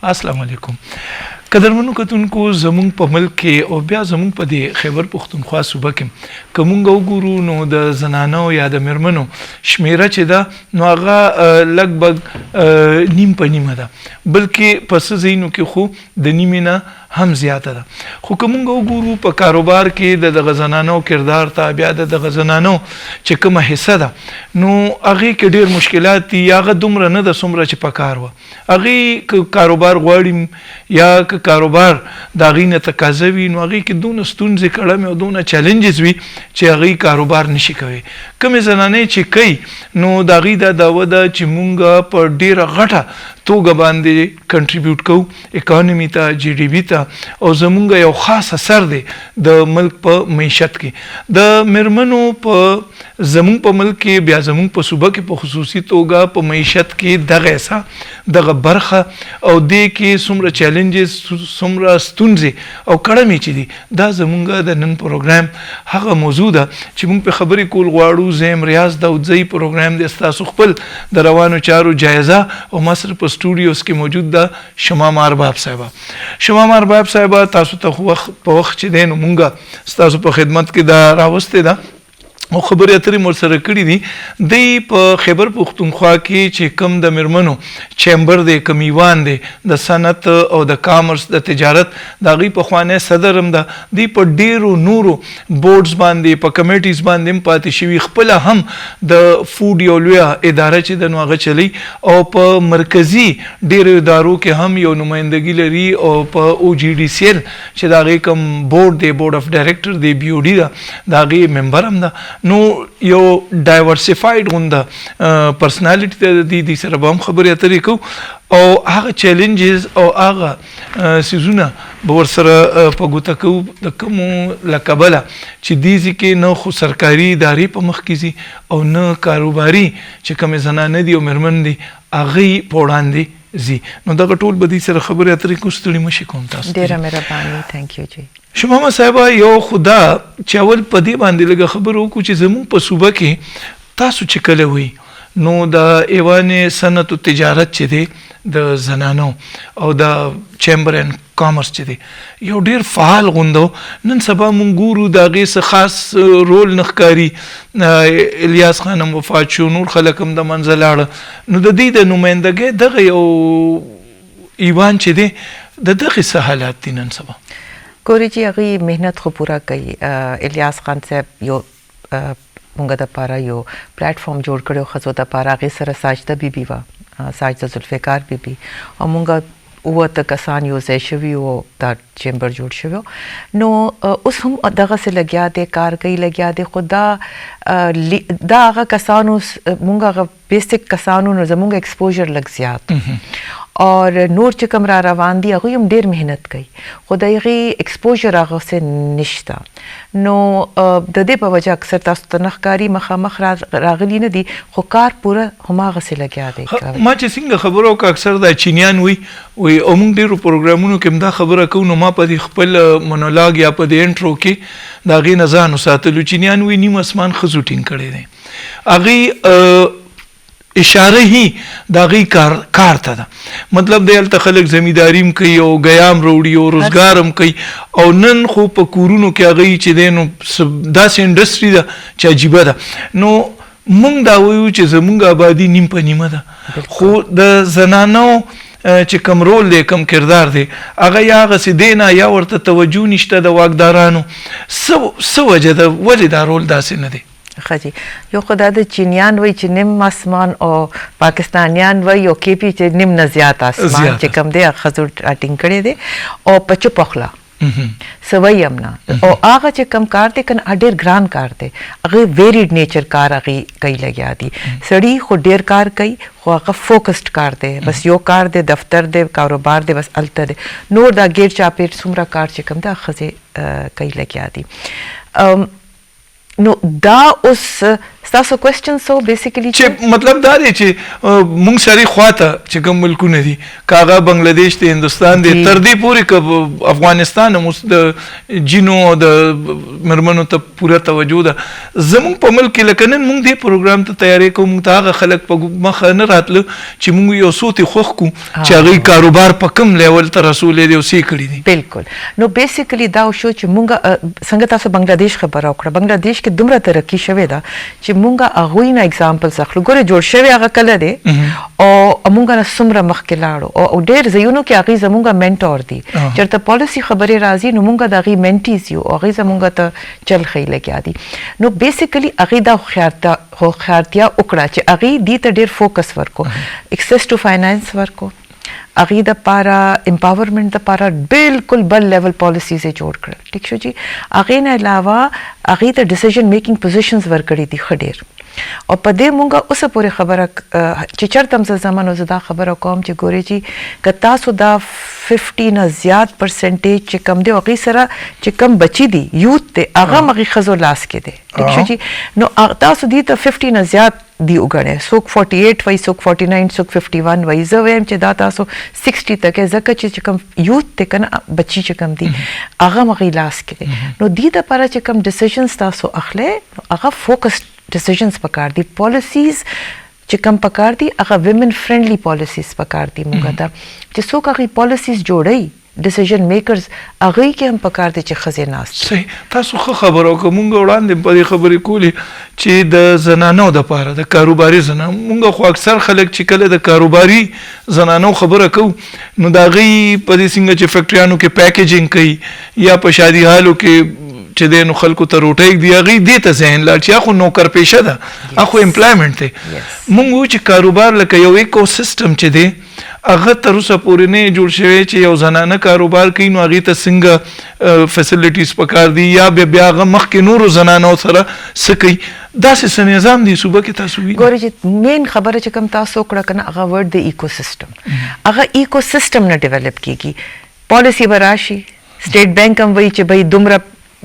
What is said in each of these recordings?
السلام علیکم. قدرمنو کتونکو زمونږ په ملک کې او بیا زمونږ په دې خیبر پښتونخوا صوبه کې که مونږ وګورو نو د زنانو یا د میرمنو شمیره چې ده نو هغه لږ نیم په نیمه ده، بلکې په څه ځایونو کې خو د نیمې نه هم زیاته ده. خو که مونږ وګورو په کاروبار کې د دغه زنانو کردار ته بیا د دغه زنانو چې کومه حصه ده نو هغې کې ډېر مشکلات دي، یا هغه دومره نه ده څومره چې پکار وه. هغې که کاروبار غواړي یا که کاروبار د هغې نه تقاضه وي نو هغې کې دونه ستونزې کړمې او دونه چیلنجز وي چې هغې کاروبار نشي کوي. کومې زنانې چې کوي نو د هغې دا دعوه ده چې مونږ په ډېره غټه توګه باندې کنټریبیوټ کوو اکانومي ته، جی ډي بي ته، او زمونږ یو خاص اثر دی د ملک په معیشت کې. د میرمنو په زمونږ په ملک کې بیا زمونږ په صوبه کې په خصوصي توګه په معیشت کې دغه حصه دغه برخه او دې کې څومره چیلنجز، څومره ستونزې او کړمې چې دي دا زمونږ د نن پروګرام هغه موضوع ده چې مونږ په خبرې کول غواړو. زه ریاض داودزی پروګرام دی، ستاسو خپل د روانو چارو جایزه او ما سره په سټوډیوز کې موجود ده شمام ارباب صاحبه. شمام ارباب صاحبه تاسو ته په وخت چې دی نو مونږ ستاسو په خدمت کې دا راوستې ده او خبرې اترې مور سره کړي دي. دی په خیبر پښتونخوا کې چې کوم د میرمنو چیمبر دی، کوم ایوان دی د صنعت او د کامرس د تجارت د هغې پخوانی صدر هم ده. دی په ډېرو نورو بورډز باندې په کمیټیز باندې هم پاتې شوي، خپله هم د فوډ یو لویه اداره چې د نو هغه چلی او په مرکزي ډېرو ادارو کې هم یو نمایندګي لري او په او جی ډي سی ایل چې د هغې کوم بورډ دی، بورډ اف ډایرکټر دی، بي او ډي ده، د هغې ممبر هم ده. نو یو ډایورسیفاید غونده پرسنالټي ته د دې سره به هم خبرې اترې کوو او هغه چیلنجز او هغه سیزونه به ورسره په ګوته کوو د کومو له کبله چې دې ځای کې نه خو سرکاري ادارې په مخ کې ځي او نه کاروباري چې کومې زنانه دي او میرمن دي هغې په وړاندې زی. نو دغه ټول به دې سره خبرې اترې کوو. ستړي مه شئ کوم تاسو. ډېره مهرباني. تھینک یو جی. شمامه صاحبه یو خدا چې اول په دې باندې لږه خبرې وکړو چې زموږ په صوبه کې تاسو چې کله وئ نو د ایوان صنعت و تجارت چې دی د زنانو او د چیمبر اینډ کامرس چې دی یو ډیر فعال غوندو. نن سبا مونږ ګورو د هغې څه خاص رول نه ښکاري. الیاس خان هم وفات شو، نور خلک هم د منځه لاړه. نو د دې د نمایندګۍ دغه یو ایوان چې دی د دغې څه حالات دي نن سبا؟ ګورې چې هغې محنت خو پوره کوي. الیاس خان صاحب یو مونږ دپاره یو پلیټفارم جوړ کړی ښځو دپاره، هغې سره ساجده بیبي وه، ساجده ذوالفقار بیبي، او مونږ 7 کسان یو ځای شوي او دا چیمبر جوړ شوی. نو اوس هم دغسې لګیا دی، کار کوي لګیا دی، خو دا هغه کسانو مونږ هغه بیسک کسانو نو زمونږ ایکسپوژر لږ زیات اور نور چې کوم را روان دي هغوی هم ډېر محنت کوي خو د هغې ایکسپوژر هغسې نشته. نو د دې په وجه اکثر تاسو ته نه ښکاري، مخامخ راغلي نه دي خو کار پوره هماغسې لګیا دی. ما چې څنګه خبره وکړه اکثر دا چینیان وي او موږ ډېرو پروګرامونو کې هم دا خبره کوو نو ما په دې خپل مونولاګ یا په دې انټرو کې د هغې نه ځان وساتلو. چینیان وي نیم اسمان ښځو ټینګ کړی دی، هغې اشاره هی د هغې کار ته ده. مطلب دی هلته خلک زمینداري هم کوي او ګیام راوړي او روزګار هم کوي او نن خو په کورونو کې هغې چې دی نو داسې انډسټري ده چې عجیبه ده. نو موږ دا وایو چې زموږ آبادي نیم په نیمه ده، خو د زنانو چې کم رول دی کم کردار دی هغه یا هغسې دی نه یا ورته توجه نشته د واکدارانو. څه وجه ده ولې دا رول داسې نه دی؟ ښه جی. یو خو دا د چینیان وایي چې نیم آسمان او پاکستانیان وایي او کې پي چې نیم نه زیات آسمان چې کوم دی ښځو ټینګ کړی دی او په چوپه خوله څه وایي هم نه. او هغه چې کوم کار دی که نه ډېر ګران کار دی، هغې ویریډ نیچر کار هغې کوي لګیا دي. سړي خو ډېر کار کوي خو هغه فوکسډ کار دی، بس یو کار دی، دفتر دی، کاروبار دی، بس هلته دی. نور دا ګیر چاپېر څومره کار چې کوم دی ښځې کوي لګیا دي. نو دا اوس ستاسو کوېسچن سو بیسیکلی چې مطلب دا دی چې مونږ سړي خواته چې کوم ملکونه دي کاغه بنگلاديش ته هندستان دی تر دې پورې ک افغانستان هم د جینو د مرمنو ته پوره توجه ده زمونږ په ملک کې لکه نن مونږ دې پروګرام ته تیاری کوو مونږ ته هغه خلک په مخه نه راتله چې مونږ یو څو خوښ کو چې هغه کاروبار په کم لیول ته رسول دی او سې کړی دي بالکل نو بیسیکلی دا شو چې مونږ څنګه تاسو بنگلاديش خبر اوکړه بنگلاديش کې دومره ترقی شوې ده چې مونږه هغوی نه اگزامپلز اخلو ګوره جوړ شوی هغه کله دی او مونږه نه څومره مخکې لاړو او ډېر ځایونو کې هغوی زمونږه منټور دي چېرته پالیسي خبرې راځي نو مونږه د هغوی منټیز یو او هغوی زمونږه ته چل ښی لګیا دي نو بیسیکلی هغوی دا هوښیارتیا وکړه چې هغوی دې ته ډېر فوکس ورکو اکسس ټو فاینانس ورکو هغوی دپاره امپاورمنټ دپاره بالکل بل لیول پالیسیز یې جوړ کړل ټیک شو جي هغې نه علاوه هغوی ته ډیسیژن میکینګ پوزیشنز ورکړي دي ښه ډېر او په دې مونږه اوسه پورې خبره چې چېرته هم زه ځم نو زه دا خبره کوم چې ګورې چې که تاسو دا 50 نه زیات پرسنټیج چې کم دی هغوی سره چې کم بچي دي یوت دی هغه هم هغې ښځو لاس کې دی ټیک شو جي نو تاسو دې ته 50 نه زیات دی وګڼئ څوک 48 وایي څوک 49 څوک 51 وایي زه وایم چې دا تاسو 60 ته کې ځکه چې کوم یوت دی که نه بچي چې کم دي هغه هم هغوی لاس کې دی نو دې دپاره چې کوم ډیسیژنز تاسو اخلی نو هغه فوکسډ ډیسیژنز پکار دي پالیسیز چې کوم پکار دي هغه ویمن فرینډلی پالیسیز پکار دي مونږ ته چې څوک هغوی پالیسیز جوړوي ډیسیژن میکرز هغوی کې هم پکار دي چې ښځې ناست صحیح تاسو ښه خبره وکړه مونږ وړاندې په دې خبرې کولې چې د زنانو دپاره د کاروباري زنانو مونږ خو اکثر خلک چې کله د کاروباري زنانو خبره کوو نو د هغوی په دې څنګه چې فیکټریانو کې پیکیجنګ کوي یا په شادي حالو کې چې دی نو خلکو ته روټۍ دی هغوی دې ته ذهن لاړ چې هغه خو نوکر پیشه ده هغه خو امپلایمنټ دی مونږ وایو چې کاروبار لکه یو ایکو سیسټم چې دی هغه تر اوسه پورې نه جوړ شوی چې یو زنانه کاروبار کوي نو هغې ته څنګه فیسیلیټیز پکار دي یا بیا هغه مخکې نورو زنانو سره څه کوي داسې څه نظام دی صوبه کې تاسو وینئ ګورئ چې مین خبره چې کوم تاسو وکړه که نه هغه ورډ د ایکو سیسټم هغه ایکو سیسټم نه ډیولپ کېږي پالیسي به راشي سټیټ بینک هم وایي چې بھائی دومره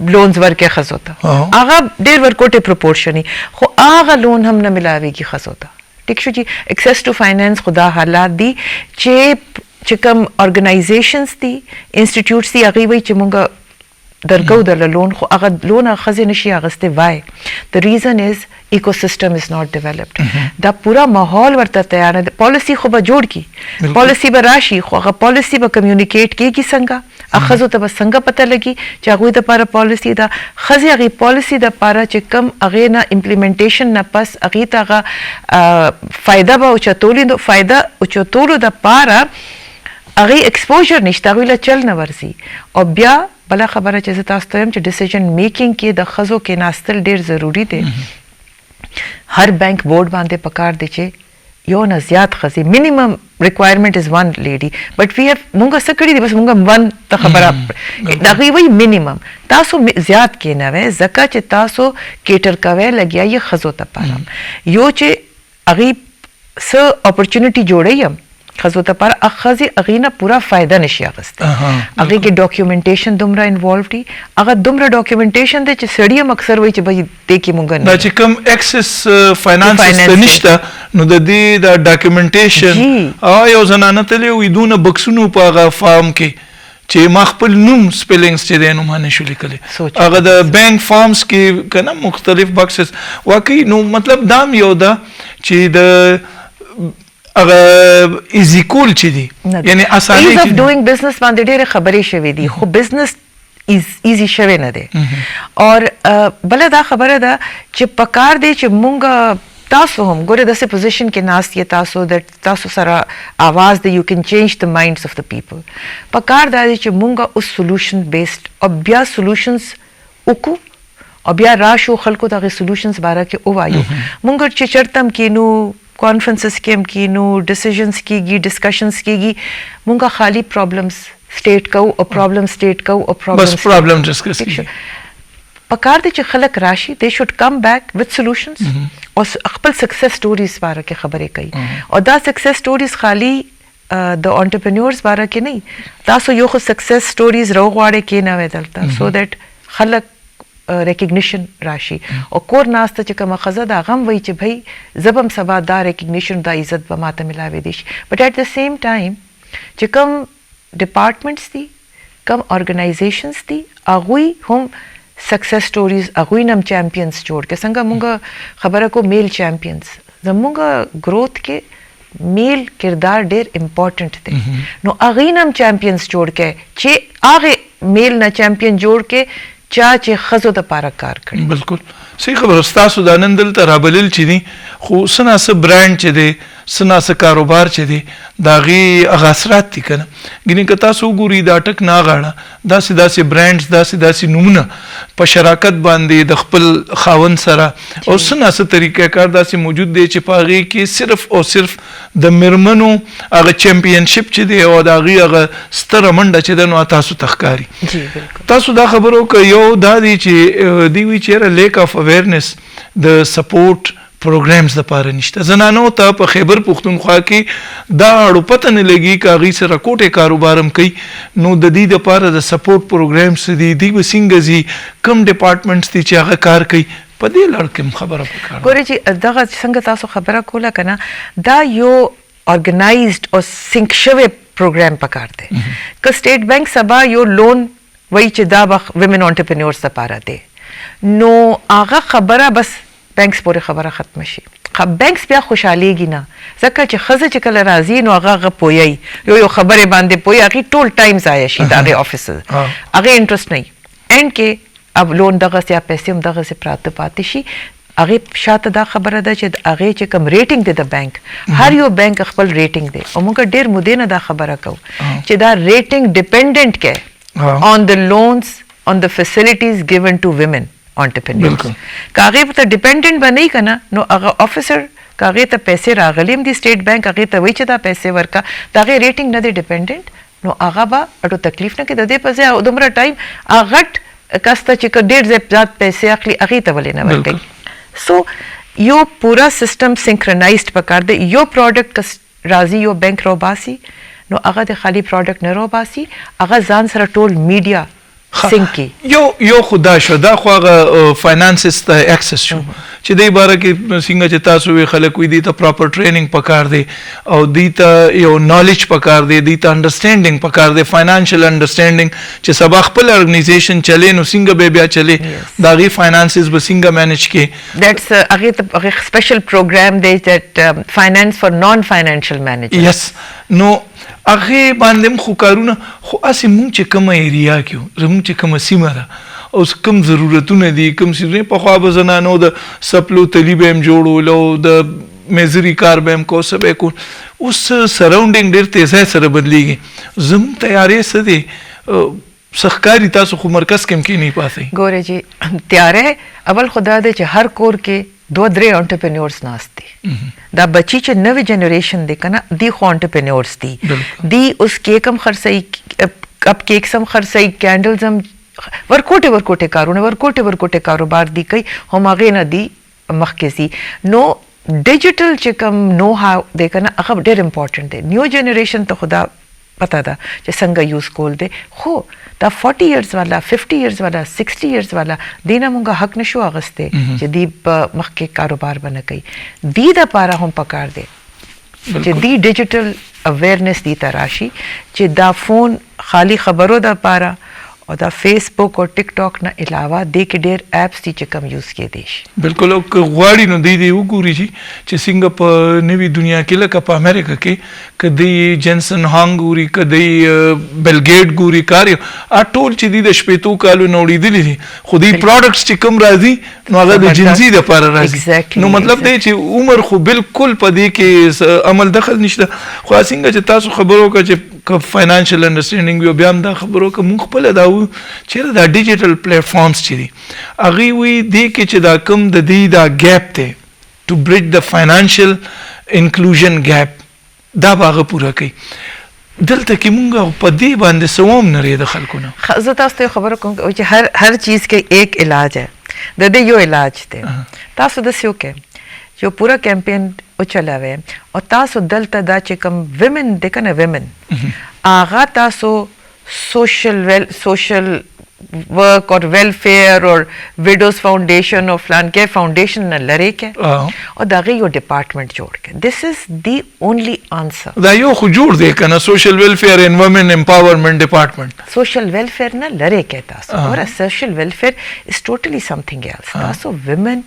لونز ورکې ښځو ته هغه ډېر ورکوټې پروپورشني خو هغه لون هم نه ملاویږي ښځو ته ټیک شو جي اکسس ټو فاینانس خو دا حالات دي چې کوم ارګنایزیشنز دي انسټیټیوټس دي هغوی وایي چې مونږ درکو درله لون خو هغه لون هغه ښځې نشي اخیستی وای د ریزن از ایکو سیسټم از ناٹ ډیولپډ دا پورا ماحول ورته تیار نه دی پالیسي خو به جوړ کړي پالیسي به راشي خو هغه پالیسي به کمیونیکیټ کېږي څنګه ښځو ته به څنګه پته لګي چې هغوی دپاره پالیسي ده ښځې هغې پالیسي دپاره چې کوم هغې نه امپلیمنټیشن نه پس هغې ته هغه فایده به اوچتولي فایده اوچتولو دپاره هغې ایکسپوژر نشته هغوی له چل نه ورځي او بیا بله خبره چې زه تاسو ته وایم چې ډیسیژن میکینګ کې د ښځو کېناستل ډېر ضروري دی هر بینک بورډ باندې پکار دی چې یو نه زیات ښځې منیمم ریکوایرمنٹ از ون لیډي بټ وی هیو مونږه څه کړي دي بس مونږه ون ته خبره د هغوی وایي منیمم تاسو زیات کېنوئ ځکه چې تاسو کیټر کوئ لګیا یې ښځو دپاره یو چې هغوی څه اپرچونیټي جوړوي هم ښځو دپاره ښځې هغې نه پوره فایده نشي اخیستی هغې کې ډاکیومنټیشن دومره انوالو دي هغه دومره ډاکیومنټیشن دی چې سړي هم اکثر وایي چې بھائی دې کې مونږ دا چې کوم ایکسس فاینانس ته نشته نو د دې د ډاکیومنټیشن یو زنانه تللی وي دونه بکسونو په هغه فارم کې چې ما خپل نوم سپیلنګز چې دی نو ما نشو لیکلی هغه د بینک فارمز کې که نه مختلف بکسز واقعي نو مطلب دا هم یو ده چې د هغه ایزی کول چې دی یعنی اسانه ایز اف ډوینګ بزنس باندې ډېرې خبرې شوې دي خو بزنس ایزی شوی نه دی اور بله دا خبره ده چې پکار دی چې مونږ تاسو هم ګوره داسې پوزیشن کې ناست یې تاسو سره آواز دی یو کین چینج د مایندس اف د پیپل پکار دا دی چې مونږ اوس سولوشن بیسډ او بیا سولوشنز وکړو او بیا راشو خلکو د هغې سولوشنز باره کې ووایو مونږ چې چېرته هم کینو کانفرنسز کې هم کینو ډیسیژنز کېږي ډسکشنز کېږي مونږه خالي پرابلمز سټیټ کوو او پرابلم سټیټ کوو او بس پرابلم ډسکس کېږي پکار دی چې خلک راشي دے شوډ کم بیک وذ سولوشنز او خپل سکسس سټوریز باره کې خبرې کوي او دا سکسس سټوریز خالي د انټرپرینورز باره کې نه تاسو یو خو سکسس سټوریز راغواړئ کېنوئ دلته سو دیټ خلک रिकग्निशन राशि और कोर नास्त च कम खजा दा गम वही च भाई जबम सभा दा रिकग्निशन दा इज्जत ब माता मिलावे दिश but at the same time च कम डिपार्टमेंट्स थी कम ऑर्गेनाइजेशंस थी आगुई हम सक्सेस स्टोरीज आगुई नम चैंपियंस जोड़ के संगा मुंगा खबर को मेल चैंपियंस जमुंगा ग्रोथ के मेल किरदार डेर इम्पोर्टेंट थे नो आगे नम चैंपियंस जोड़ के चे आगे मेल न चैंपियन जोड़ के चे खजो द पारा कार करी बिल्कुल सही खबर उस्ताद दानंदल तराबलिल चिनी खो सना से ब्रांड चे दे सना से कारोबार चे दे दागी अगासरात थी कना गिनी कता सो गुरी दाटक ना गाड़ा दासी दासी ब्रांड्स दासी नमूना पर शराकत बांधे द खपल खावन सरा और सना से तरीका कार दासी मौजूद दे चिपागी कि सिर्फ और सिर्फ द मिरमनो अगर चैंपियनशिप चे दे और दागी अगर स्तर मंडा चे दे नो तासु तखकारी जी बिल्कुल तासु दा खबरों का यो दादी चे दीवी चेरा लेक ऑफ अवेयरनेस द सपोर्ट प्रोग्राम्स द पारे निश्ता जनानो ता पर खैबर पुख्तनख्वा की दा अड़ो पता नहीं लगी कागी से रकोटे कारोबारम कई नो ददी द पारे द सपोर्ट प्रोग्राम्स दी दी सिंगजी कम डिपार्टमेंट्स दी चागा कार कई पदे लड़के खबर पकार गोरे जी दगा संगता सो खबर कोला कना दा यो ऑर्गेनाइज्ड और सिंक्षवे प्रोग्राम पकारते क स्टेट बैंक सभा यो लोन वही च दा वुमेन एंटरप्रेन्योर्स द पारा दे नो आगा खबरा बस बैंक्स पूरे खबर खत्म शी बैंक्स पे खुशहालीगी ना जक्का च खज़ च कल राजी नो आगा पोयई यो खबरें बांधे पोई आगे टोल टाइम्स आया शी आगे ऑफिसर आगे इंटरेस्ट नहीं एंड के अब लोन दगा से या पैसे हम दगा से प्राप्त पाते शी आगे शात दा खबर अदा च आगे च कम रेटिंग दे द बैंक हर यो बैंक अखबल रेटिंग दे और मुका डेर मुदे ना दा खबर कहो च दा रेटिंग डिपेंडेंट के on the loans on the facilities given to women entrepreneurs कागे तो डिपेंडेंट बने कना नो ऑफिसर कागे तो पैसे रागलिम दी स्टेट बैंक आगे तो वही चदा पैसे वर्का तागे रेटिंग न दे डिपेंडेंट नो आगा बा अटो तकलीफ न के दे पसे उदमरा टाइम आगट कस्ता चिक डेढ़ जे जात पैसे अखली आगे तो वले न वर्के सो यो पूरा सिस्टम सिंक्रोनाइज्ड पकार दे यो प्रोडक्ट का राजी यो बैंक रोबासी नो आगा दे खाली प्रोडक्ट न रोबासी आगा जान सरा टोल मीडिया सिंकी यो खुदा शो दा ख्वागा फाइनेंसिस ता एक्सेस शो चे दे बारा की सिंगा चे तासु वे खले कोई दी ता प्रॉपर ट्रेनिंग पकार दे और दी ता यो नॉलेज पकार दे दी ता अंडरस्टैंडिंग पकार दे फाइनेंशियल अंडरस्टैंडिंग चे सब अखपल ऑर्गेनाइजेशन चले नो सिंगा बेबिया चले दागी फाइनेंसिस ब सिंगा मैनेज के दैट्स अगे स्पेशल प्रोग्राम दे that finance for non financial managers yes no आगे बांधेम खुकारुना खो आसे मुंग चे कम एरिया क्यों रमुंग चे कम सीमारा और कम जरूरतों ने दी कम सीधे पख्वा बजनानो द सपलो तलीबेम जोड़ो लो द मेजरी कार बेम को सब एक उस सराउंडिंग डेर तेज़ सर बदली गई जम तैयारे सदे सहकारी तासु खुमरकस केम की नहीं पाते गोरे जी तैयार है अवल खुदा दे चे हर कोर के दो द्रे एंटरप्रेन्योर्स नास्ते दा बच्ची चे नवी जनरेशन दे कना दी खो एंटरप्रेन्योर्स दी उस केकम खरसई अब केक सम खरसई कैंडल्स हम वर्कोटे कारोबार दी कई हम आगे ना दी मखकेसी नो डिजिटल चिकम नो हाउ दे कना अखब der important they knew generation तो खुदा पता था जे संगा यूज कोल दे खो दा 40 इयर्स वाला 50 इयर्स वाला 60 इयर्स वाला दीना मुंगा हक नशो अगस्ते जे दीप मख के कारोबार बन गई दी दा पारा हम पकार दे जे दी डिजिटल अवेयरनेस दी तराशी जे दा फोन खाली खबरों दा पारा और दा फेसबुक और टिकटॉक ना अलावा दे के डेर एप्स दी कम यूज किए देश बिल्कुल ग्वाड़ी नो दी दी उगुरी जी चे सिंगापुर नवी दुनिया के लका पा अमेरिका के कदई जेंसन हांग गुरी कदई बेलगेट गुरी कार्य आ टोल ची दी दशपेतु कालू नौड़ी दिली थी खुदी प्रोडक्ट्स ची कम राजी नो आगा दे जिंसी दे पारा राजी नो मतलब दे ची उमर खु बिल्कुल पदी के अमल दखल निश्ता ख्वा सिंगा चे तासु खबरों का चे कब फाइनेंशियल अंडरस्टैंडिंग भी ब्याम दा खबरों का मुख पले दाऊ चेहरा दा डिजिटल प्लेटफॉर्म्स चिरी अगी हुई दे के चे दा कम द दी दा गैप थे to bridge the financial inclusion gap दा बागा पूरा कई दिल तक मुंगा पदी बांधे सवाम न रे दखल को ना खजतास्ते खबर को हर चीज के एक इलाज है दे यो इलाज थे तासु दस्यो के जो पूरा कैंपेन चला हुए और तासो दल तदा चिकम विमेन देखा ना विमेन आगा तासो सोशल वर्क और वेलफेयर और विडोज फाउंडेशन और फलान के फाउंडेशन न लरे के और दागे यो डिपार्टमेंट जोड़ के this is the only answer دا یو خو جوړ دی کنه سوشل ویلفیر اینڈ وومن امپاورمنٹ ډپارټمنٹ social welfare na lare ke taso or social welfare is totally something else taso women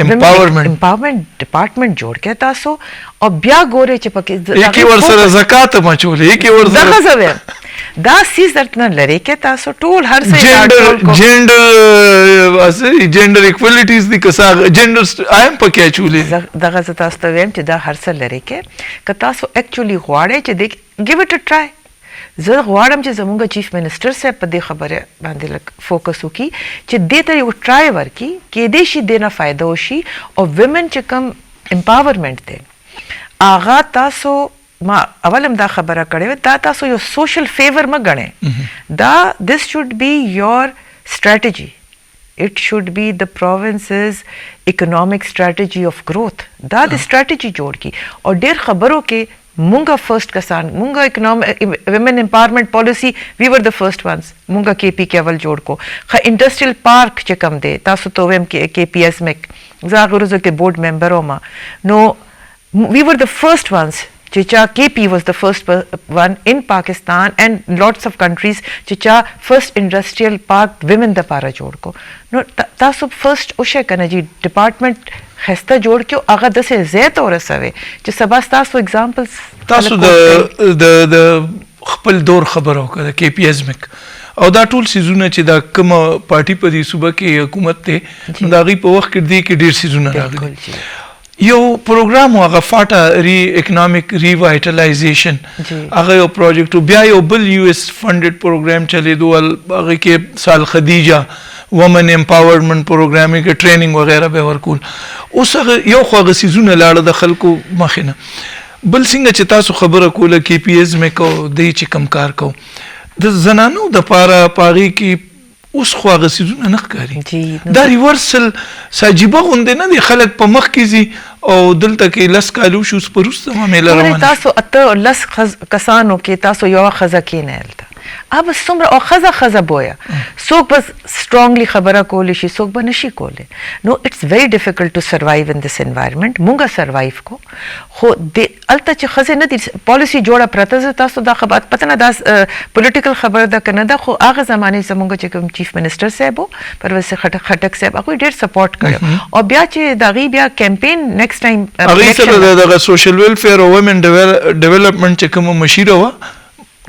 empowerment department jod ke taso aur bya gore che pake یکی ور سره زکات مچولې یکی ور da سره khazave da sis dartna lare ke taso tool har se جینډر اکوالټیز دی کسا جینډر ایم پکې چولې da gaza taso vem che da har se lare ke ka taso actually غواړي چې give it a try زه غواړم چې زموږ چیف منسٹر صاحب په دې خبره باندې لږ فوکس وکړي چې دې ته یو ټرای ورکړي کې دې شي دې نه فایده وشي او ویمن چې کوم امپاورمنٹ دی هغه تاسو ما اولم دا خبره کړې دا تاسو یو سوشل فیور ما غنئ دا this should be your strategy. It should be the province's economic strategy of growth. دا د strategy جوړ کی او ډېر خبرو کې مونږه فرست کسان مونږه اکنامک ویمن امپاورمنٹ پالیسی وی ور د فرست وانس مونږه کې پی کې اول جوړ کو خ انډستریل پارک چې کم دی تاسو ته ویم کې پی ایس میک زاغروزو کې بورډ ممبر ما نو وی ور د فرست وانس Chicha KP was the first one in Pakistan and lots of countries Chicha first industrial park women da para jod ko no taso first ushe kana ji department khasta jod ke aga dase zayt aur save je sabas taso examples تاسو د خپل دور خبرو کړه کې پی ایس میک او دا ټول سيزونه چې دا کوم پارټي په دې صوبه کې حکومت ته دا غي په وخت کې دی کې ډیر سيزونه راغلي یو پروګرام هغه فاټا ری اکنامک ریوایټلایزیشن هغه یو پروجیکټ بیا یو بل یو اس فندډ پروګرام چلی دوه هغه کې سال خدیجه وومن امپاورمنٹ پروګرام کې ټریننګ وغیرہ به ورکول اوس هغه یو خو هغه سيزونه لاړه د خلکو مخینه بل څنګه چې تاسو خبره کوله کې پی ایس مې کو د چې کم کار کو د زنانو د پاره پاغي کې اوس خو هغه سيزونه نه ښکاري دا ریورسل ساجيبه غوندې نه دي خلک په مخ کې زی او دلته کې لس کالو شو سپروسته معاملې روانه تاسو اته لس کسانو کې تاسو یو خزه کې نه الته اب څومره او خزه بویا څوک بس strongly خبره کولی شي څوک به نشي کولی نو it's very difficult to survive in this environment مونږه survive کو خو د الته چې خزه نه دي پالیسی جوړه پرته تاسو دا خبرات پته نه دا پولیټیکل خبره ده کنه دا خو هغه زمانه زمونږ چې کوم چیف منسٹر صاحب پرویز خټک صاحب هغه ډېر سپورټ کړو او بیا چې دغه بیا کمپین نیکسټ ټایم هغه سره د سوشل ویلفیر او وومن ډیولپمنٹ چې کوم مشیره و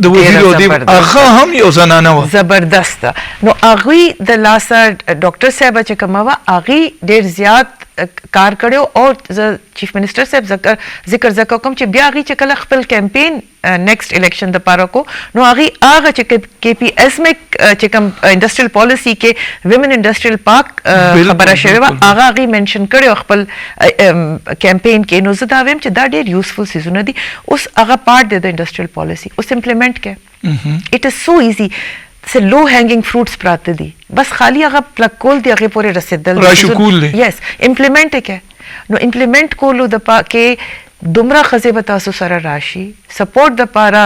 د وزیر او دی هغه هم یو زنانه و زبردست نو هغه د لاسه ډاکټر صاحب چې کومه هغه ډېر زیات کار کړو او چیف منسٹر صاحب ذکر کوم چې بیا هغه چې کله خپل کمپین نیکسټ الیکشن د پاره کو نو هغه چې کې پی ایس میک چې کوم انډستریل پالیسی کې ویمن انډستریل پارک خبره شوی هغه منشن کړو خپل کمپین کې نو زه دا ویم چې دا ډېر یوزفل سيزونه دي اوس هغه پارت دی د انډستریل پالیسی اوس امپلیمنٹ کې اٹ از سو ایزی سے لو ہینگنگ فروٹس پراتے دی بس خالی هغه پلک کول دی هغه پورې رسیدل راشکول دی یس امپلیمنٹ کې نو امپلیمنٹ کولو د پا کې دومره خزه به تاسو سره راشي سپورټ د پاره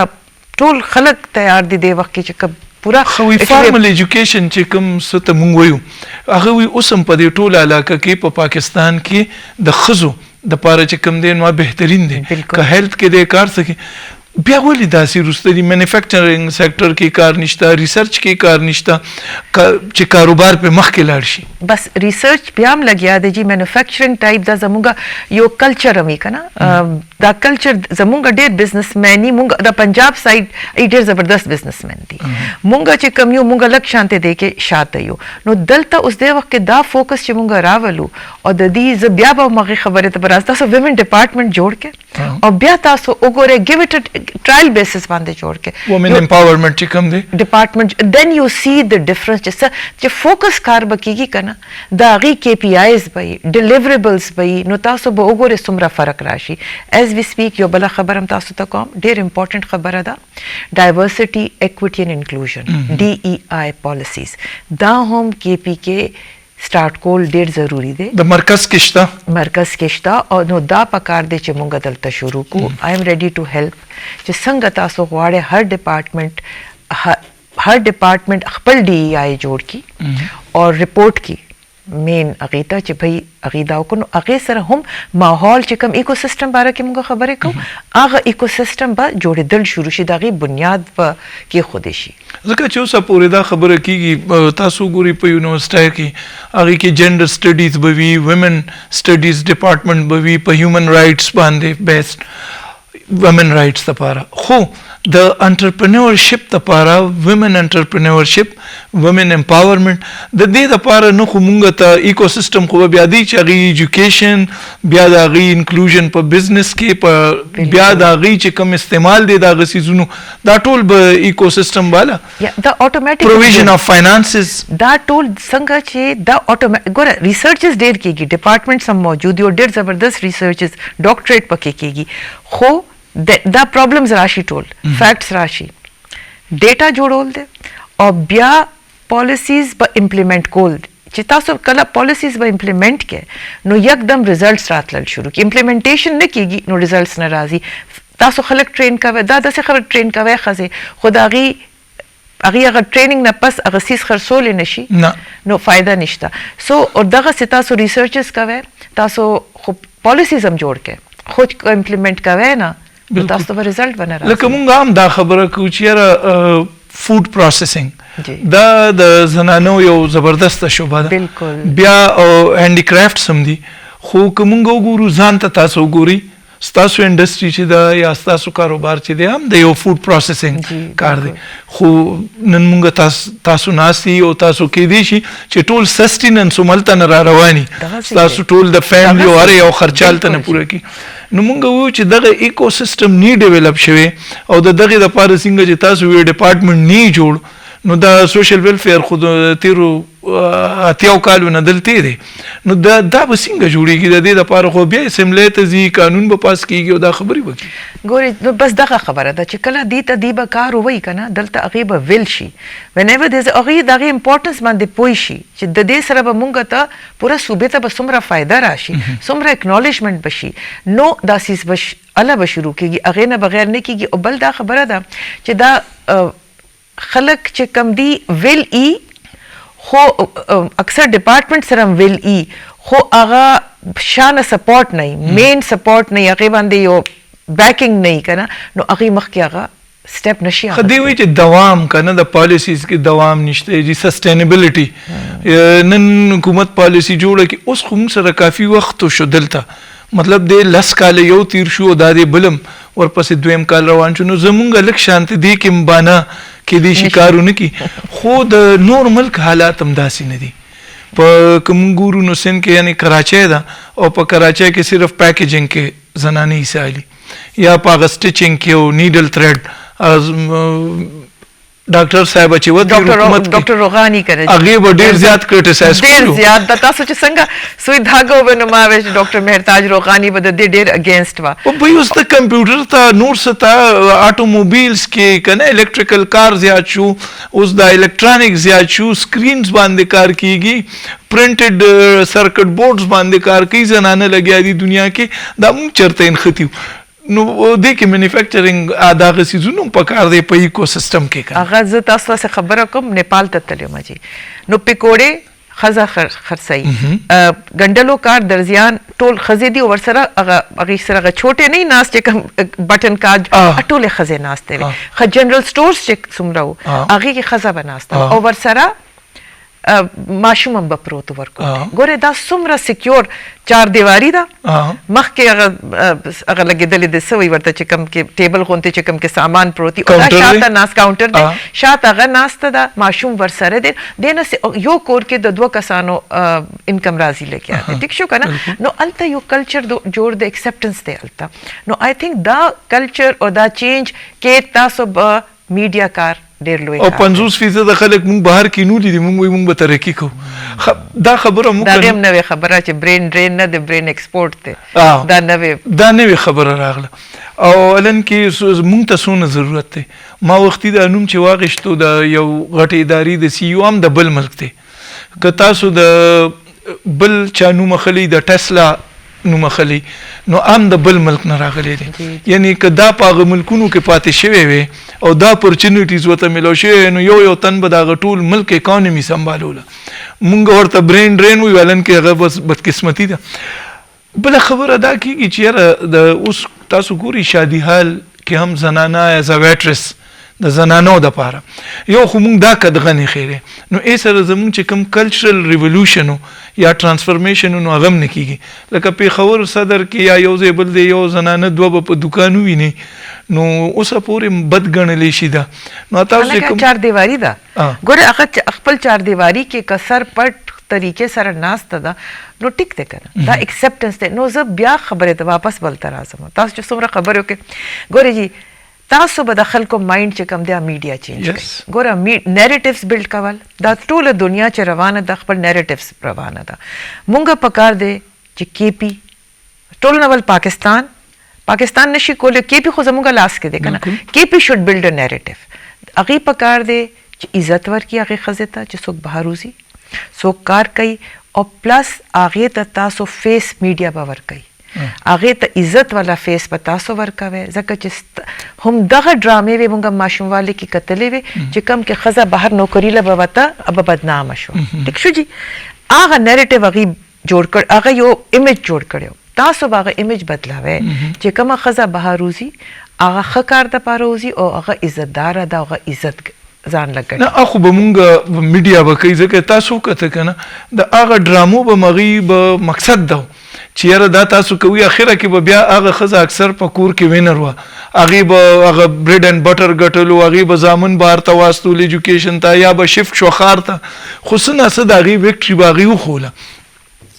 ټول خلک تیار دي د وخت کې چې پورا خوي فارمل ایجوکیشن چې کوم ست مونږ وایو هغه وي اوسم په دې ټوله علاقه کې په پاکستان کې د خزو د پاره چې کوم دین وا بهترین دي که هیلث کې د کار سکے بیا ولې داسې وروسته دي مینوفیکچرینګ سیکټر کې کار نشته ریسرچ کې کار نشته چې کاروبار په مخ کې لاړ شي بس ریسرچ بیا هم لګیا دی جی مینوفیکچرینګ ټایپ دا زموږ یو کلچر هم کنه دا کلچر زموږ ډېر بزنسمنی موږ د پنجاب سایډ ډېر زبردست بزنسمن دي موږ چې کم یو موږ لک شانته دی کې شاته یو نو دلته اوس د وخت کې دا فوکس چې موږ راولو او د دې ز بیا به مغه خبره ته براسته تاسو ویمن ډپارټمنٹ جوړ کې او بیا تاسو وګوره ګیو اټ ټرایل بیسس باندې جوړ کې وومن امپاورمنٹ چې کوم دی ډپارټمنٹ دین یو سی د ډیفرنس چې فوکس کار بکیږي کنه دا غي کې پی آیز به ډیلیوریبلز به نو تاسو به وګوره څومره فرق راشي as we speak یو بل خبرم تاسو ته کوم ډیر امپورټنٹ خبره ده ډایورسټي اکوټي اینڈ انکلوژن ډي ای آی پالیسیز دا هم کې پی کې سٹارټ کول ډیر ضروری دی د مرکز کېشتا او نو دا پکار دی چې مونږ دلته شروع کو آی ایم ریډي ټو هیلپ چې څنګه تاسو غواړئ هر ډپارټمنٹ हर डिपार्टमेंट खपल DEI जोड़ की और रिपोर्ट की मेन अगीता च भाई अगीदाओ को अगे सर हम माहौल च कम इकोसिस्टम बारे के मुंगा खबर है को आगा इकोसिस्टम बा जोड़े दल शुरू शी दागी बुनियाद प के खुदेशी ځکه چې اوسه پورې دا خبره کیږي تاسو ګوري په یونیورسيټي کې هغه کې جنډر سټډیز به وي وومن سټډیز ډپارټمنټ به وي په هیومن رائټس باندې بیسډ وومن رائټس لپاره خو د انټرپرینورشپ لپاره وومن انټرپرینورشپ وومن امپاورمنت د دې لپاره نو خو مونږ ته ایکوسیستم خو بیا دی چې هغه ایجوکیشن بیا د هغه انکلوژن په بزنس کې په بیا د هغه چې کوم استعمال دی د هغه سيزونو دا ټول به ایکوسیستم والا دا اتوماتیک پروویژن اف فاینانسز دا ټول څنګه چې دا اتوماتیک ګوره ریسرچز ډېر کیږي ډپارټمنټ سم موجود یو ډېر زبردست ریسرچز ډاکټریټ پکې کیږي خو دا پرابلمز راشي ټول فیکٹس راشي ډیټا جوړول دي او بیا پالیسیز به امپلیمنٹ کول چې تاسو کله پالیسیز به امپلیمنٹ کې نو یکدم ریزلټس راتلل شروع کی امپلیمنټیشن نه کیږي نو ریزلټس نه راځي تاسو خلک ټرین کوي دا داسې خلک ټرین کوي خزه خدایي هغه ټریننګ نه پس هغه سیس خرڅول نشي نو فائدہ نشته سو او دغه تاسو ریسرچز کوي تاسو خو پالیسیز هم جوړ کې خود امپلیمنٹ کوي نه تاسو به رزلټ بنه راځي لکه مونږ هم دا خبره کوو چې یاره فود پروسیسینګ دا د زنانو یو زبردست شوبه ده بالکل بیا هینډی کرافټس هم دي خو که مونږ وګورو ځان ته تاسو وګورئ ستاسو انډسټري چې دا یا ستاسو کاروبار چې دی هم د یو فود پروسیسینګ کار دی خو نن مونږ تاسو ناسي او تاسو کې دی شي چې ټول سسټیننس ملته نه را رواني تاسو ټول د فیملی او یو خرچال ته نه پوره کی نو مونږ وو چې دغه ایکوسیستم نی ډیولپ شوی او دغه د پاره څنګه چې تاسو وی ډپارټمنټ نی جوړ نو دا سوشل ویلفیر خود تیرو اتیاو کالو نه دلته دی نو دا به څنګه جوړیږي د دې لپاره خو بیا اسمبلی ته ځي قانون به پاس کیږي او دا خبري وکړي ګوري نو بس دغه خبره ده چې کله دی ته دی به کار وای کنه دلته هغه به ویل شي whenever there is هغه دغه امپورټنس باندې پوي شي چې د دې سره به مونږ ته پورا صوبې ته به څومره فائدہ راشي څومره اکنالجمنت بشي نو دا سیس بش الله به شروع کیږي هغه نه بغیر نه کیږي او بل دا خبره ده چې دا خلق چې کم دی ویل ای خو اکثر ډپارټمنټ سره ویل ای خو هغه شان سپورټ نه مین سپورټ نه هغه باندې یو بیکینګ نه کنه نو هغه مخکې هغه سټپ نشي خدي وی چې دوام کنه د پالیسیز کې دوام نشته جی سسټینبিলিټي نن حکومت پالیسی جوړه کی اوس خو سره کافی وخت شو دلته مطلب د لس کال یو تیر شو د دې بلم ورپسې دویم کال روان شو نو زمونږ لک شانت دی کې مبانا کې دي شکارونه کی خو د نور ملک حالات هم داسې نه دي په کوم ګورو نو سن کې یعنی کراچۍ ده او په کراچۍ کې صرف پیکیجینګ کې زنانه ایسالي یا په سټیچینګ کې او نیډل تھریډ ډاکټر صاحب چې و د حکومت ډاکټر روغانی کړي هغه به ډیر زیات کرټیسایز ډیر زیات د تاسو چې څنګه سوی داګو بنماوي ډاکټر مهرتاج روغانی به د ډیر اگینست وا او به اوس د کمپیوټر ته نور ستا اټوموبایلز کې کنه الکتریکل کار زیات شو اوس د الکترونیک زیات شو سکرینز باندې کار کیږي پرنټډ سرکټ بورډز باندې کار کوي زنانه لګیا دي دنیا کې دا مونږ چرته انختیو نو د کې مینوفیکچرینګ اداغه سيزونو په کار دی په ایکو سیستم کې کنه هغه زه تاسو ته خبره کوم نیپال ته تلم جی نو پکوړې خزا خرڅي ګندلو کار درزيان ټول خزې دي ور سره هغه سره چھوټه نه ناس چې کوم بٹن کاج ټول خزې ناشته وي خ جنرال سٹورز چې څومره هغه کې خزا بناسته او ور سره ماشوم هم بپروت ورکو ګوره دا څومره سکیور چار دیواری دا مخکې هغه لګېدلې د سوي ورته چې کم کې ټیبل غونته چې کم کې سامان پروتي او دا شاته ناس کاونټر دی شاته هغه ناسته دا ماشوم ور سره دی دنه یو کور کې د دوه کسانو انکم راځي لکه ټیک شو کنه نو الته یو کلچر جوړ د ایکسپټنس دی الته نو آی تھنک دا کلچر او دا چینج کې تاسو به میډیا کار ډیر لوی او 50% خلک مونږ بهر کې نو دي مونږ به ترقی کوو دا خبره مونږ دا هم نوې خبره چې برین ډرین نه د برین ایکسپورت ته دا نوې خبره راغله او الان کې مونږ ته څونه ضرورت دی ما وختي د انوم چې واغښتو د یو غټ ادارې د سی او ام د بل ملک ته که تاسو د بل چانو مخلي د ټسلا نو مخلي نو ام د بل ملک نه راغلي دي یعنی که دا په ملکونو کې پاتې شوی وي او دا اپورچونټیز وته ملو شي نو یو تن به دا ټول ملک اکانومي سمبالوله مونږ ورته برین ډرین وی ولن کې هغه بس بدقسمتي ده. بل خبره دا کیږي چې د اوس تاسو ګوري شادي حال کې هم زنانه ایز ا ویټرس د زنانو د پاره یو خو مونږ دا کدغه نه خیره نو ای سره زمونږ چې کوم کلچرل ریولوشن یا ترانسفورمیشن نو هغه نه کیږي لکه په خبر صدر کې یا یو ځای بل دی یو زنانه دوه په دکانو ویني نو اوسه پورې بد ګڼلې شي دا نو تاسو کوم چار دیواری دا ګوره هغه خپل چار دیواری کې کسر پټ طریقې سره ناشته ده نو ټیک ده کنه دا اکسپټنس ده نو زه بیا خبره ته واپس بل تر راځم تاسو چې څومره خبرو کې ګوره جی تاسو به د خلکو مایند چې کوم دی میډیا چینج کوي ګوره نیریټیوز بیلډ کول دا ټوله دنیا چې روانه د خپل نیریټیوز روانه ده مونږه پکار دی چې کی پی ټول نول پاکستان نشي کولای کی پی خو زموږه لاس کې دی کنه کی پی شوډ بیلډ ا نیریټیو هغه پکار دی چې عزت ورکړي هغه خزه ته چې څوک بهر وزي څوک کار کوي او پلس هغه ته تاسو فیس میډیا باور کوي هغه ته عزت والا فیس په تاسو ورکوي ځکه چې هم دغه ډرامې به مونږه ماشوموالي کې کتلې وي چې کم کې خزه بهر نوکری له بوته اب بدنام شو ټیک شو جی هغه نیریټیو هغه جوړ کړ هغه یو ایمیج جوړ کړو تاسو هغه ایمیج بدلاوي چې کومه خزه بهر وزي هغه خکار د پاره وزي او هغه عزتدار ده هغه عزت ځان لګي نه اخو به مونږه میډیا به کوي ځکه تاسو کته کنه د هغه ډرامو به مغيب مقصد ده چې یاره دا تاسو کوي اخره کې به بیا هغه خزه اکثر په کور کې وینر و هغه به هغه بریډ اینڈ بټر ګټلو هغه به زامن بهر ته واستول ایجوکیشن ته یا به شفت شو خار ته خو سنه صد هغه وکټری باغي خوله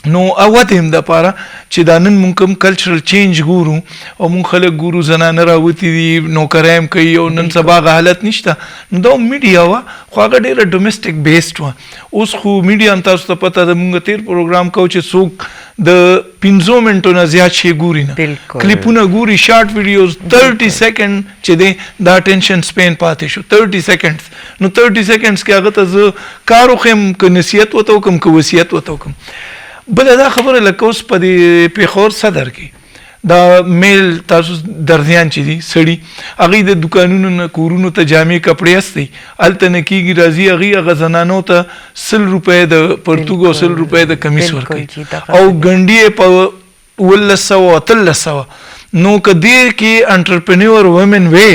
نو اوت هم د پاره چې دا نن مونږ کوم کلچرل چینج ګورو او مونږ خلک ګورو زنانه راوتی دي نو کرایم کوي او نن سبا غ حالت نشته نو دا میډیا وا خو هغه ډیره ډومېسټک بیسډ وا اوس خو میډیا تاسو ته پته ده مونږ تیر پروګرام کو چې څوک د 15 منټو نه زیات شي ګوري نه کلیپونه ګوري شارټ ویډیوز 30 سیکنډ چې دا اټینشن سپین پاتې شو 30 سیکنډز نو 30 سیکنډز کې هغه ته زه کارو خم ک نصیحت وته کوم ک وصیت وته کوم بل دا خبره لکه اوس په دې پیښور صدر کې دا میل تاسو درځيان چې دي سړي هغه د دکانونو نه کورونو ته جامې کپڑے استي الته نه کیږي راځي هغه غزنانو ته 100 روپے د پرتګو 100 روپے د کمیس ورکړي او ګنډي په 1300 نو کدی کې انټرپرینور وومن وې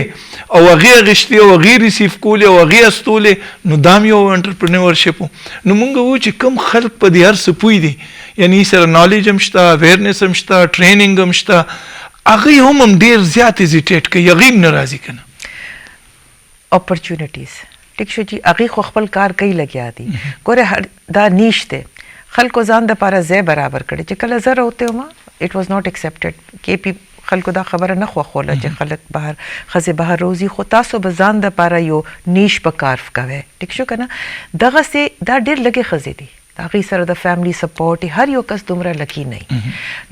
او هغه غشتي او هغه ریسیو کولې او هغه استولې نو دام یو انټرپرینورشپ نو مونږ وو چې کم خلک په دې هر څه پوي دي یعنی سره نالج هم شته اویرنس هم شته ټریننګ هم شته هغه هم ډیر زیات هیزیټیټ کوي یقین ناراضي کنه اپورچونټیز ټیک شو چې هغه خو خپل کار کوي لګیا دي ګوره دا نشته خلکو ځان د پاره ځای برابر کړي چې کله زه راوته ما اټ واز ناٹ اکسپټډ کې پی خلکو دا خبره نه خوخوله چې خلک بهر خزه بهر روزي خو تاسو به ځان د پاره یو نیش په کارف کوي ټیک شو کنه دغه سي دا ډیر لګي خزه دي هغه سره د فیملی سپورټ هر یو کس دومره لکی نه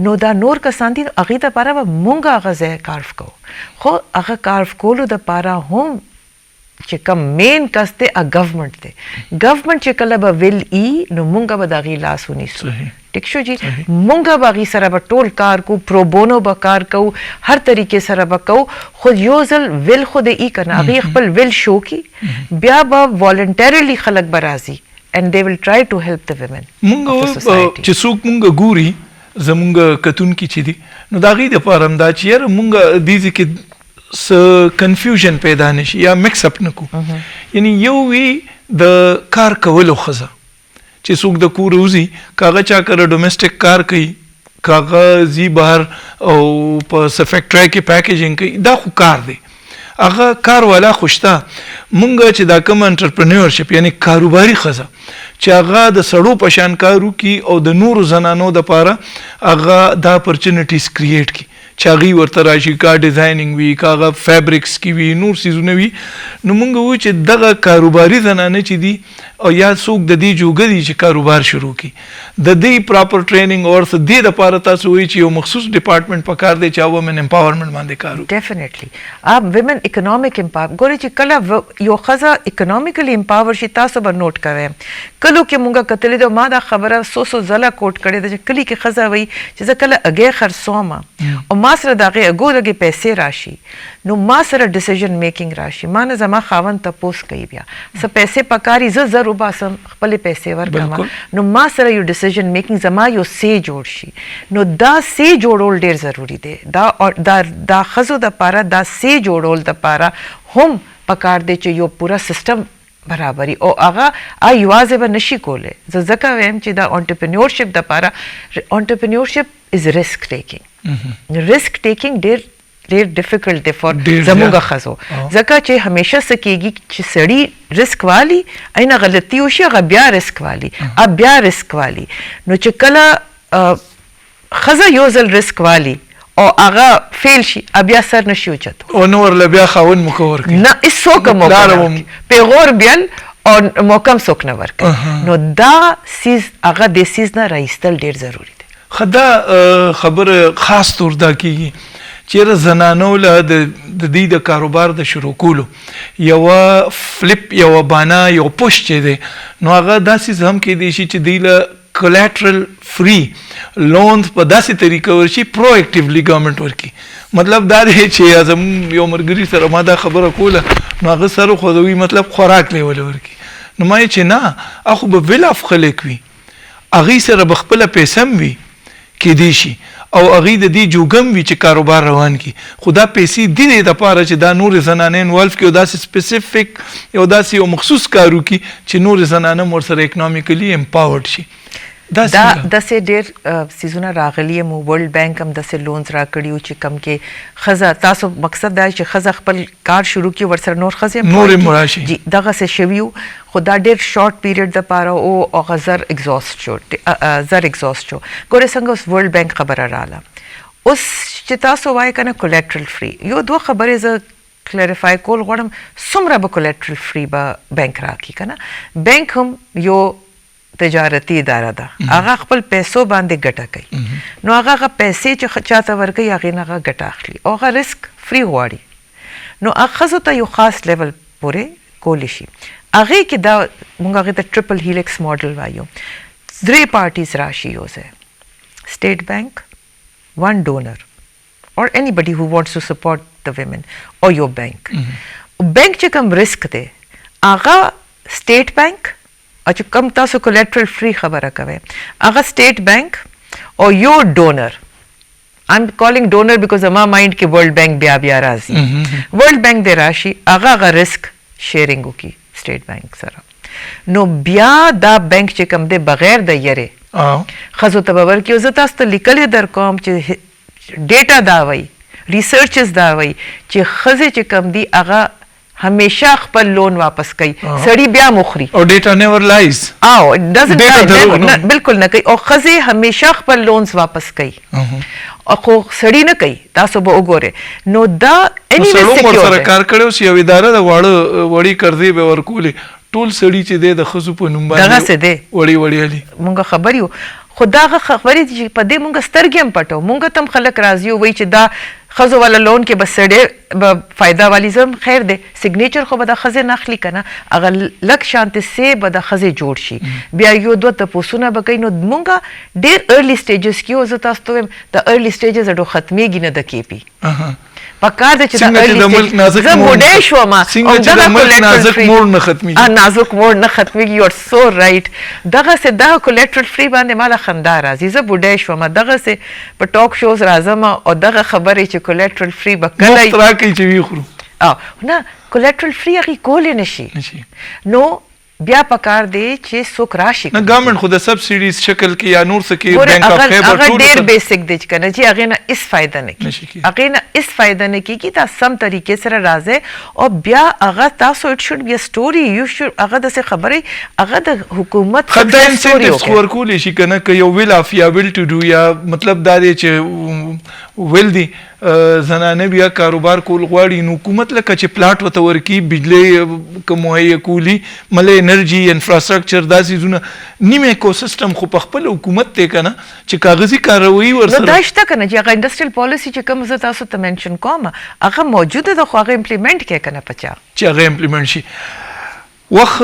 نو دا نور کسان دي هغه د پاره مونږه غزه کارف کو خو هغه کارف کولو د پاره هم چې کوم مین کس ته ا گورنمنت ته گورنمنت چې کله به ویل ای نو مونږه به دغه لاس ونیسو ټیک شو جی مونږه باغی سره به ټول کار کو پرو بونو به کار کو هر طریقې سره به کو خود یوزل ویل خود ای کنه هغه خپل ویل شو کی بیا به والنټریلی خلک برازي and they will try to help the women مونږ چې څوک مونږ ګوري زمونږ کتون کی چي دي نو دا غي د پاره دا چې مونږ دې کې س کنفیوژن پیدا نشي یا مکس اپ نکو یعنی یو وی د کار کولو خزه چې څوک د کور وزي کاغه چا کړه ډومېسټک کار کوي کاغه زی بهر او په فیکټری کې پیکیجینګ کوي دا خو کار دی هغه کار والا خوشته مونږ چې دا کوم انټرپرینورشپ یعنی کاروباري خزه چې هغه د سړو پشان کارو کی او د نورو زنانو د پاره هغه دا اپورچونټیز کریټ کی چاغي ورته راشي کا ډیزاینینګ وی کاغه فیبریکس کی وی نور سيزونه وی نو مونږ وو چې دغه کاروباري زنانه چې دي او یا څوک د دې جوګه دي چې کاروبار شروع کی د دې پراپر ټریننګ اور څه دې د پاره تاسو وایي چې یو مخصوص ډپارټمنټ پکار دی چې وومن امپاورمنټ باندې کار وکړي. ډیفینیټلی ویمن اکونومیک امپاور ګوري چې کله یو ښځه اکونومیکلی امپاور شي تاسو به نوٹ کوئ کلو کې مونږه کتلې ده ما دا خبره سو ځله کوټ کړې ده چې کلی کې ښځه وایي چې زه کله اګې خرڅوم او ما سره د هغې اګو دغې پیسې راشي نو ما سره ډیسیژن میکینګ راشي ما نه زما خاوند تپوس کوي بیا څه پیسې پکاري زه زر وباسم خپلې پیسې ورکړم نو ما سره یو ډیسیژن میکینګ زما یو سی جوړ شي نو دا سی جوړول ډیر ضروری دی دا ښځو دپاره دا سی جوړول دپاره هم پکار دی چې یو پوره سیسټم برابري او هغه یوازې به نشي کولی زه ځکه وایم چې دا انټرپرینیورشپ دپاره انټرپرینیورشپ از ریسک ټیکینګ ریسک ټیکینګ ډیر ډیفیکلټ دی فار زموږ ښځو ځکه چې همیشه څه کېږي چې سړي ریسک والي اینه غلطي وشي هغه بیا ریسک والي بیا ریسک والي نو چې کله ښځه یو ځل ریسک والي او هغه فیل شي بیا سر نشي اوچتو او نور له بیا خاوند موقع ورکوي نه هیڅوک موقع نه ورکوي پیغور بیل او موقع هم څوک نه ورکوي نو دا سیز هغه د سیز نه راایستل ډیر ضروری دی. خدا خبره خاص طور دا کیږي چیرې زنانو له د دې د کاروبار د شروع کولو یو فلپ یو بانا یو پوش چې دی نو هغه داسې هم کې دی چې دی له collateral free loans په داسې طریقه ورشي پرو اکټیولی ګورنمنت ورکي مطلب دا دی چې اعظم یو مرګري سره ما دا خبره کوله نو هغه سره خو دوی مطلب خوراک لیول ورکي نو ما چې نه اخو به ویل اف خلک وي هغه سره بخپله پیسم وي کې دی شي او هغه د دې جوګم وی چې کاروبار روان کی خدا پیسې د دې لپاره چې دا نور زنانه انوالف کې او داسې سپیسیفیک یو داسې یو مخصوص کارو کی چې نور زنانه مور سره اکونومیکلی امپاورډ شي دا داسې ډېر سیزونه راغلي مو ورلد بانک هم داسې لونز راکړي چې کم کې ښځه تاسو مقصد دا چې ښځه خپل کار شروع کړي ورسره نور ښځې نور مراشي جی دغسې شوي وو خو دا ډېر شارټ پیریډ دپاره او هغه زر اګزاست شو ګورې څنګه اوس ورلد بانک خبره راله اوس چې تاسو وایې که نه کولیټرل فری یو دوه خبرې زه کلیریفای کول غواړم څومره به کولیټرل فری به بانک راکړي که نه بانک هم یو تجارتي اداره ده هغه خپل پیسو باندې ګټه کوي نو هغه پیسې چې چاته ورکوي هغې نه هغه ګټه اخلي او هغه رسک فری غواړي نو هغه ښځو ته یو خاص لیول پورې کولی شي هغې کې دا موږ هغې ته ټرپل هیلکس ماډل وایو درې پارټیز راشي یو ځای سټیټ بانک ون ډونر or anybody who wants to support the women or your bank بانک چې کوم رسک دی هغه سټیټ بانک چې کم تاسو کولیټرل فری خبره کوئ هغه سټیټ بانک او یو ډونر I'm calling donor because زما مایند کې ورلد بانک بیا راځي ورلد بانک دی راشي هغه رسک شیرینګ وکړي سټیټ بانک سره نو بیا دا بانک چې کوم دی بغیر د یرې ښځو ته به ورکړي زه تاسو ته لیکلی در کوم چې ډیټا دا وایي ریسرچز دا وایي چې ښځې چې کوم دی هغه همیشه خپل لون واپس کوي سړی بیا مخري او ډیټا نیور لایز بالکل نه کوي او ښځې همیشه خپل لونز واپس کوي خو سړی نه کوي تاسو به وګورئ نو دا سره کار کړی یو اداره د وړي قرضې به ورکولې ټول سړي چې دی د ښځو په نوم باندې دغسې دی وړي علي مونږ خبر یو خو دا هغه خبرې دي چې په دې مونږ سترګې هم پټو مونږ ته هم خلک راځي وایي چې دا ښځو والا لون کې به سړی به فایده والی زم خیر دی سګنیچر خو به د ښځې نه اخلي که نه هغه لږ شانتې سې به د ښځې جوړ شي بیا یو دوه تپوسونه به کوي نو مونږ ډېر ارلی سټیجز کې او زه تاسو ته وایم د ارلی سټیجز اډو ختمېږي نه د کیپي پکار دی چې د ملک نازک زه بوډۍ شوم او دغه نازک موړ نه ختمېږي نازک موړ نه ختمېږي یو سو رایټ دغسې دغه کولیټرل فری باندې ماله خندا راځي زه بوډۍ شوم دغسې په ټاک شوز راځم او دغه خبرې چې کولیټرل فری به کله مفت راکوي چې ویې خورو نه کولیټرل فری هغې کولی نشي نو بیا پکار دی چې څوک راشي نه ګورنمنټ خو د سبسیډیز شکل کې یا نور څه کې بینک اف خیبر هغه ډېر بیسک دی چې که نه چې هغې نه هېڅ فایده نه کېږي هغې نه هېڅ فایده نه کېږي دا سم طریقې سره راځئ او بیا هغه تاسو اټ شوډ بي سټوري یو شوډ هغه داسې خبرې هغه د حکومت خدا انسینټیوز خو ورکولی شي که نه که یو ویل اف یا ویل ټو ډو یا مطلب دا دی چې ویل دی زنانه بیا کاروبار کول غواړي نو حکومت لکه چې پلاټ ورته ورکي بجلی که مهیا کولی مله انرژي انفراسټرکچر دا څیزونه نیم ایکوسیستم خو په خپل حکومت دی که نه چې کاغذي کاروي ورسره نو دا شته که نه چې هغه انډسټریل پالیسي چې کوم زه تاسو ته منشن کوم هغه موجوده ده خو هغه امپلیمنټ کوي که نه په چا چې هغه امپلیمنټ شي وخت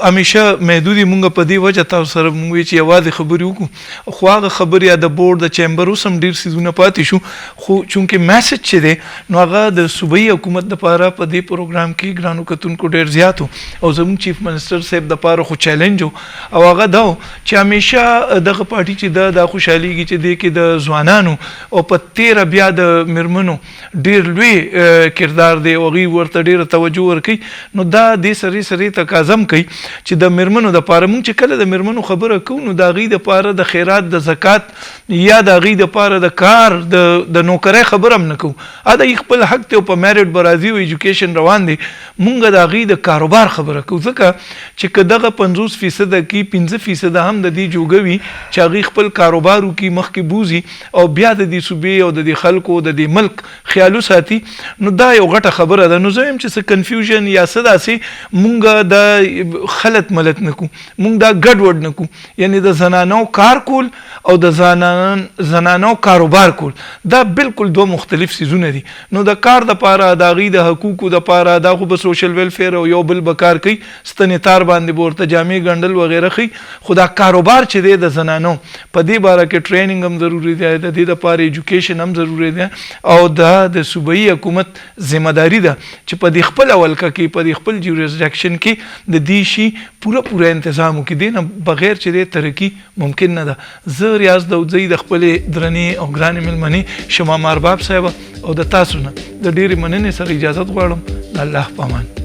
همیشه محدودي مونږ په دې وجه تاسو سره مونږ چې یوازې خبرې وکړو خو هغه خبرې یا د بورډ د چیمبر اوس هم ډېر څیزونه پاتې شو خو چونکې میسج چې دی نو هغه د صوبایي حکومت دپاره په دې پروګرام کې ګرانو کتونکو ډېر زیات و او زموږ چیف منسټر صاحب دپاره خو چیلنج و او هغه دا و چې همیشه دغه پارټي چې ده دا خوشحالیږي چې دی کې د ځوانانو او په تیره بیا د میرمنو ډېر لوی کردار دی او هغوی ورته ډېره توجه ورکوي نو دا دې سرې سرې تقاضم کوي چې د میرمنو د پاره مونږ چې کله د میرمنو خبره کوو نو د هغوی د پاره د خیرات د زکات یا د هغوی د پاره د کار د نوکرۍ خبره هم نه کوو دا خپل حق دی او په میرټ به راځي او ایجوکیشن روان دی مونږ د هغوی د کاروبار خبره کوو ځکه چې که دغه 50% کې 15% هم د دې جوګه وي چې هغوی خپل کاروبار وکړي مخکې بوځي او بیا د دې صوبې او د دې خلکو د دې ملک خیالو ساتي نو دا یو غټه خبره ده نو زه یم چې څه کنفیوژن یا څه داسې مونږ دا خلط ملت نکو مونږ دا ګډوډ نکو یعنی د زنانو کار کول او د زنانو کاروبار کول دا بالکل دوه مختلف سیزونه دي نو د کار د پاره د هغوی د حقوقو د پاره دا خو به سوشل ویلفیر او یو بل به کار کوي ستنې تار باندې به ورته جامې ګنډل وغیره ښي خو دا کاروبار چې دی د زنانو په دې باره کې ټریننګ هم ضروري دی د دې دپاره ایجوکیشن هم ضروري دی او دا د صوبایي حکومت ذمہداري ده چې په دې خپل ولکه کې په دې خپل جوریسډکشن کې د دې شي پوره انتظام وکړي دې نه بغیر چې دې ترقي ممکن نه ده زه ریاض داودزی د خپلې درنې او ګرانې مېلمنې شمام ارباب صاحب او د تاسو نه د ډېرې مننې سره اجازت غواړم د الله په امان